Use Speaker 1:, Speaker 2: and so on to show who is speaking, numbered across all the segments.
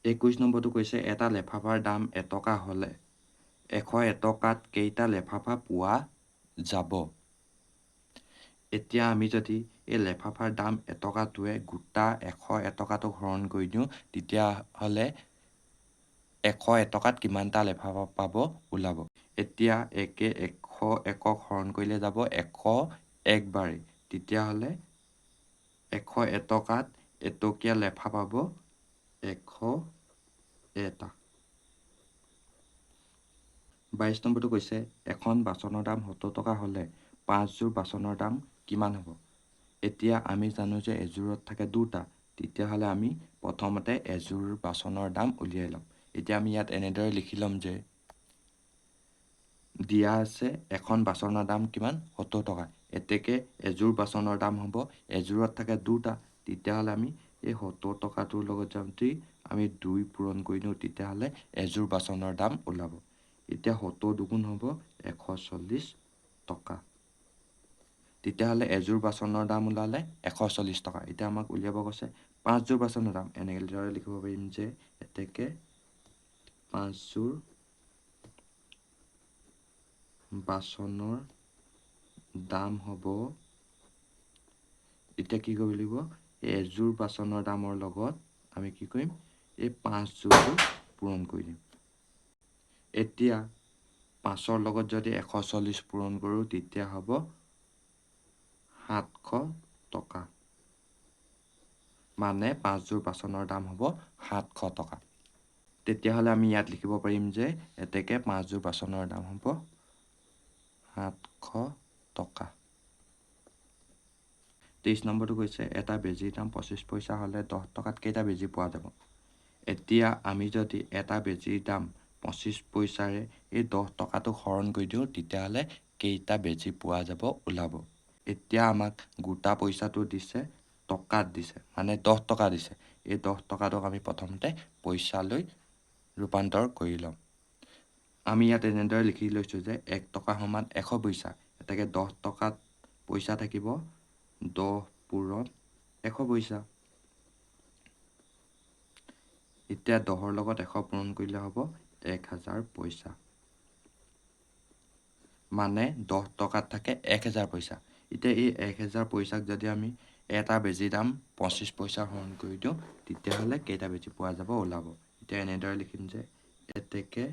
Speaker 1: 21 নম্বৰটো কৈছে এটা লেফাফাৰ দাম এটকা হ'লে 100 টকাত কেইটা লেফাফা পোৱা যাব। এতিয়া আমি যদি এই লেফাফাৰ দাম এটকাটোৱে গোটা 100 টকাটো হৰণ কৰি দিওঁ তেতিয়াহ'লে 100 টকাত কিমানটা লেফাফা পাব ওলাব। এতিয়া 100 হৰণ কৰিলে যাব 101 বাৰে। তেতিয়াহ'লে 100 টকাত এটকীয়া লেফা পাব 100টা। 22 নম্বৰটো কৈছে এখন বাচনৰ দাম 70 টকা হ'লে 5 যোৰ বাচনৰ দাম কিমান হ'ব। এতিয়া আমি জানো যে এযোৰত থাকে দুটা, তেতিয়াহ'লে আমি প্ৰথমতে এযোৰ বাচনৰ দাম উলিয়াই ল'ম। এতিয়া আমি ইয়াত এনেদৰে লিখি ল'ম যে দিয়া আছে এখন বাচনৰ দাম কিমান 70 টকা। এতেকে এযোৰ বাচনৰ দাম হ'ব, এযোৰত থাকে দুটা, তেতিয়াহ'লে আমি এই 70 টকাটোৰ লগত যদি আমি 2 পূৰণ কৰি দিওঁ তেতিয়াহ'লে এযোৰ বাচনৰ দাম ওলাব। এতিয়া 70 দুগুণ হ'ব 140 টকা। তেতিয়াহ'লে এযোৰ বাচনৰ দাম ওলালে 140 টকা। এতিয়া আমাক উলিয়াব কৈছে 5 যোৰ বাচনৰ দাম। এনেদৰে লিখিব পাৰিম যে এতেকে 5 যোৰ বাচনৰ দাম হ'ব। এতিয়া কি কৰিব লাগিব, এযোৰ বাচনৰ দামৰ লগত আমি কি কৰিম, এই 5 যোৰটো পূৰণ কৰি দিম। এতিয়া 5ৰ লগত যদি 140 পূৰণ কৰোঁ তেতিয়া হ'ব 700 টকা। মানে 5 যোৰ বাচনৰ দাম হ'ব 700 টকা। তেতিয়াহ'লে আমি ইয়াত লিখিব পাৰিম যে এতেকে 5 যোৰ বাচনৰ দাম হ'ব 700 টকা। 23 নম্বৰটো কৈছে এটা বেজীৰ দাম 25 পইচা হ'লে 10 টকাত কেইটা বেজী পোৱা যাব। এতিয়া আমি যদি এটা বেজীৰ দাম 25 পইচাৰে এই 10 টকাটো হৰণ কৰি দিওঁ তেতিয়াহ'লে কেইটা বেজী পোৱা যাব ওলাব। এতিয়া আমাক গোটা পইচাটো দিছে, টকাত দিছে, মানে 10 টকা দিছে। এই 10 টকাটোক আমি প্ৰথমতে পইচালৈ ৰূপান্তৰ কৰি ল'ম। আমি ইয়াত এনেদৰে লিখি লৈছোঁ যে 1 টকা সমান 100 পইচা। এতেকে 10 টকাত পইচা থাকিব 10 পূৰণ 100 পইচা। এতিয়া 10ৰ লগত 100 পূৰণ কৰিলে হ'ব 1000 পইচা। মানে 10 টকাত থাকে 1000 পইচা। এতিয়া এই 1000 পইচাক যদি আমি এটা বেজীৰ দাম 25 পইচা হৰণ কৰি দিওঁ তেতিয়াহ'লে কেইটা বেজী পোৱা যাব ওলাব। এতিয়া এনেদৰে লিখিম যে এতেকে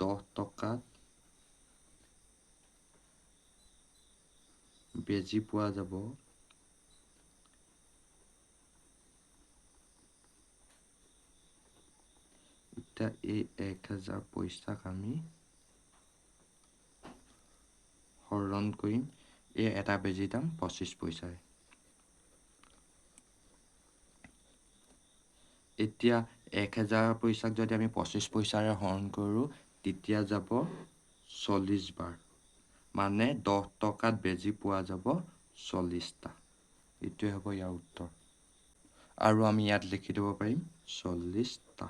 Speaker 1: 10 টকাত বেজী পোৱা যাব এতিয়া এই 1000 পইচাক আমি হৰণ কৰিম এই এটা বেজীৰ দাম 25 পইচাৰে। এতিয়া 1000 পইচাক যদি আমি 25 পইচাৰে হৰণ কৰোঁ তেতিয়া যাব 40 বাৰ। মানে 10 টকাত বেজী পোৱা যাব 40টা। এইটোৱে হ'ব ইয়াৰ উত্তৰ। আৰু আমি ইয়াত লিখি দিব পাৰিম 40টা।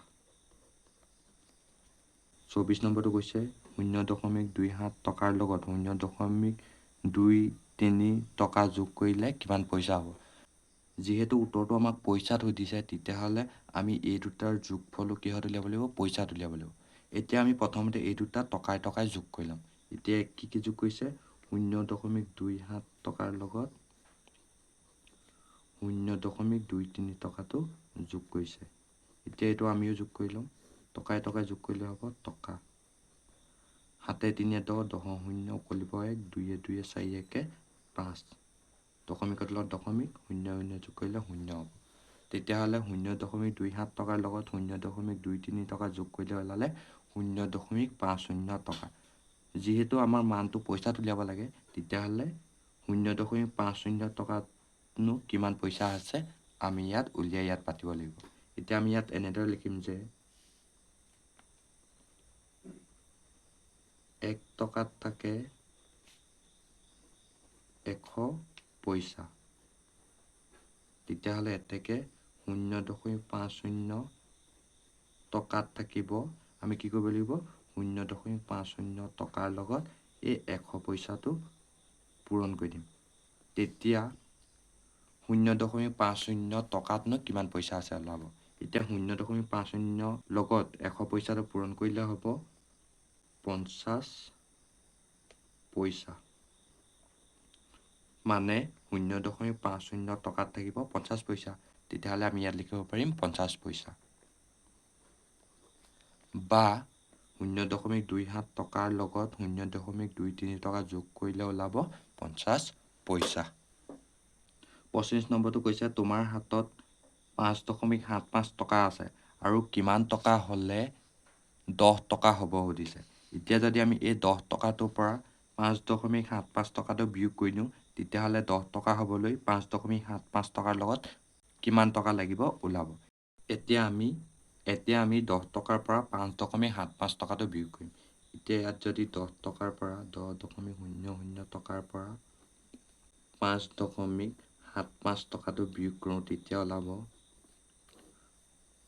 Speaker 1: 24 নম্বৰটো কৈছে 0.27 টকাৰ লগত 0.23 টকা যোগ কৰিলে কিমান পইচা হ'ব। যিহেতু উত্তৰটো আমাক পইচাত সুধিছে তেতিয়াহ'লে আমি এই দুটাৰ যোগফলো কিহত উলিয়াব লাগিব, পইচাত উলিয়াব লাগিব। এতিয়া আমি প্ৰথমতে এই দুটা টকাই টকাই যোগ কৰি ল'ম। এতিয়া কি যোগ কৰিছে 0.27 টকাৰ লগত 0.23 টকাটো যোগ কৰিছে। এতিয়া এইটো আমিও যোগ কৰি ল'ম। টকাই টকাই যোগ কৰিলে হ'ব টকা। 7 3 10 10 0 উকলিব 1 2 2 4 1 5। দশমিকৰ তলত দশমিক 0 0 যোগ কৰিলে 0 হ'ব। তেতিয়াহ'লে 0.27 টকাৰ লগত 0.23 টকা যোগ কৰিলে ওলালে 0.50 টকা। যিহেতু আমাৰ মানটো পইচাত উলিয়াব লাগে তেতিয়াহ'লে 0.50 টকাতনো কিমান পইচা আছে আমি ইয়াত উলিয়াই ইয়াত পাতিব লাগিব। এতিয়া আমি ইয়াত এনেদৰে লিখিম যে 1 টকাত থাকে 100 পইচা। তেতিয়াহ'লে এতেকে 0.50 টকাত থাকিব, আমি কি কৰিব লাগিব 0.50 টকাৰ লগত এই 100 পইচাটো পূৰণ কৰি দিম। তেতিয়া 0.50 টকাতনো কিমান পইচা আছে ওলাব। এতিয়া 0.50 লগত 100 পইচাটো পূৰণ কৰিলে হ'ব 50 পইচা। মানে 0.50 টকাত থাকিব 50 পইচা। তেতিয়াহ'লে আমি ইয়াত লিখিব পাৰিম 50 পইচা। বা 0.27 টকাৰ লগত 0.23 টকা যোগ কৰিলে ওলাব 50 পইচা। 25 নম্বৰটো কৈছে তোমাৰ হাতত 5.75 টকা আছে আৰু কিমান টকা হ'লে 10 টকা হ'ব সুধিছে। এতিয়া যদি আমি এই 10 টকাটোৰ পৰা 5.75 টকাটো বিয়োগ কৰি দিওঁ তেতিয়াহ'লে 10 টকা হ'বলৈ 5.75 টকাৰ লগত কিমান টকা লাগিব ওলাব। এতিয়া আমি 10 টকাৰ পৰা 5.75 টকাটো বিয়োগ কৰিম। এতিয়া ইয়াত যদি 10 টকাৰ পৰা 10.00 টকাৰ পৰা 5.75 টকাটো বিয়োগ কৰোঁ তেতিয়া ওলাব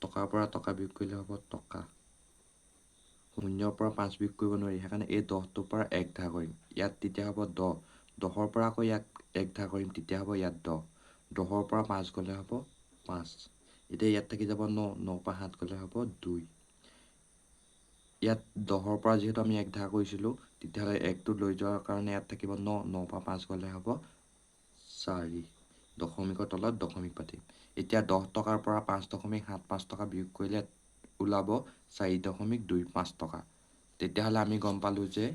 Speaker 1: টকাৰ পৰা টকা বিয়োগ কৰিলে হ'ব টকা। 0ৰ পৰা 5 বিয়োগ কৰিব নোৱাৰি, সেইকাৰণে এই 10টোৰ পৰা 1 ভাগ কৰিম। ইয়াত তেতিয়া হ'ব 10। 10ৰ পৰা আকৌ ইয়াক 1 ভাগ কৰিম, তেতিয়া হ'ব ইয়াত 10। 10ৰ পৰা 5 গ'লে হ'ব 5। এতিয়া ইয়াত থাকি যাব 9। 9ৰ পৰা 7 গ'লে হ'ব 2। ইয়াত 10ৰ পৰা যিহেতু আমি 1 ভাগ কৰিছিলোঁ, তেতিয়াহ'লে 1টো লৈ যোৱাৰ কাৰণে ইয়াত থাকিব 9। 9ৰ পৰা 5 গ'লে হ'ব 4। দশমিকৰ তলত দশমিক পাতিম। এতিয়া 10 টকাৰ পৰা 5.75 টকা বিয়োগ কৰিলে ওলাব 4.25 টকা। তেতিয়াহ'লে আমি গম পালোঁ যে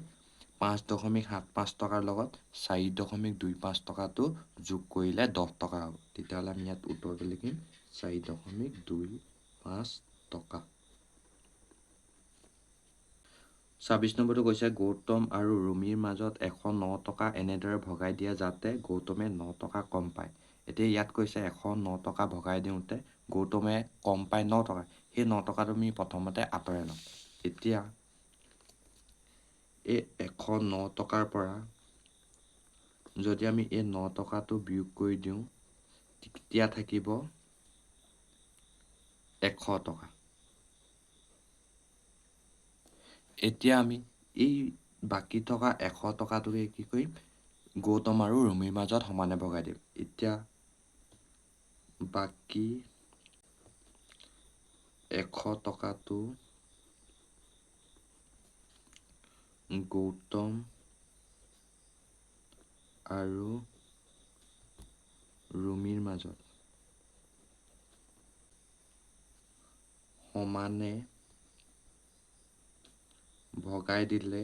Speaker 1: 5.75 টকাৰ লগত 4.25 টকাটো যোগ কৰিলে 10 টকা হ'ব। তেতিয়াহ'লে আমি ইয়াত উত্তৰটো লিখিম 4.25 টকা। 26 নম্বৰটো কৈছে গৌতম আৰু ৰুমিৰ মাজত 109 টকা এনেদৰে ভগাই দিয়ে যাতে গৌতমে 9 টকা কম পায়। এতিয়া ইয়াত কৈছে 109 টকা ভগাই দিওঁতে গৌতমে কম পায় 9 টকা। সেই 9 টকাটো আমি প্ৰথমতে আঁতৰাই লওঁ। এতিয়া এই 109 টকাৰ পৰা যদি আমি এই 9 টকাটো বিয়োগ কৰি দিওঁ তেতিয়া থাকিব 100 টকা। এতিয়া আমি এই বাকী থকা 100 টকাটোকে কি কৰিম, গৌতম আৰু ৰুমিৰ মাজত সমানে ভগাই দিম। এতিয়া বাকী 100 টকাটো গৌতম আৰু ৰুমিৰ মাজত সমানে ভগাই দিলে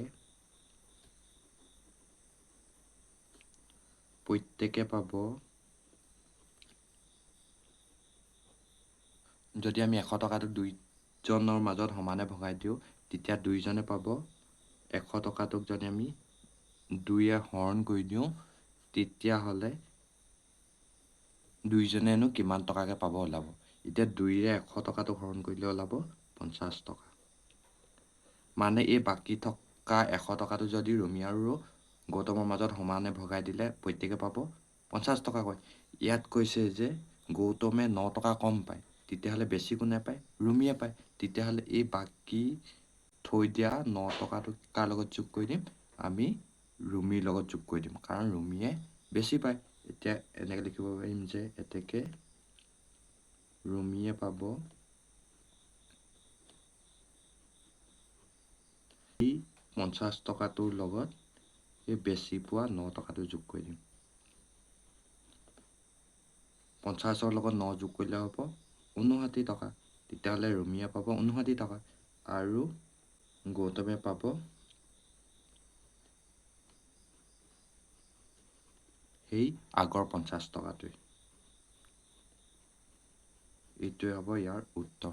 Speaker 1: প্ৰত্যেকে পাব, যদি আমি 100 টকাটো দুইজনৰ মাজত সমানে ভগাই দিওঁ তেতিয়া দুইজনে পাব 100 টকাটোক যদি আমি 2ৰে হৰণ কৰি দিওঁ তেতিয়াহ'লে দুইজনেনো কিমান টকাকে পাব ওলাব। এতিয়া 2ৰে 100 টকাটো হৰণ কৰিলে ওলাব 50 টকা। মানে এই বাকী থকা 100 টকাটো যদি ৰুমি আৰু গৌতমৰ মাজত সমানে ভগাই দিলে প্ৰত্যেকে পাব 50 টকাকৈ। ইয়াত কৈছে যে গৌতমে 9 টকা কম পায়, তেতিয়াহ'লে বেছি কোনে পায়, ৰুমিয়ে পায়। তেতিয়াহ'লে এই বাকী থৈ দিয়া 9 টকাটো কাৰ লগত যোগ কৰি দিম, আমি ৰুমিৰ লগত যোগ কৰি দিম, কাৰণ ৰুমিয়ে বেছি পায়। এতিয়া এনেকৈ লিখিব পাৰিম যে এতেকে ৰুমিয়ে পাব এই 50 টকাটোৰ লগত এই বেছি পোৱা 9 টকাটো যোগ কৰি দিম। 50ৰ লগত 9 যোগ কৰিলে হ'ব 59 টকা। তেতিয়াহ'লে ৰুমিয়ে পাব 59 টকা আৰু গৌতমে পাব সেই আগৰ 50 টকাটোৱে। এইটোৱে হ'ব ইয়াৰ উত্তৰ।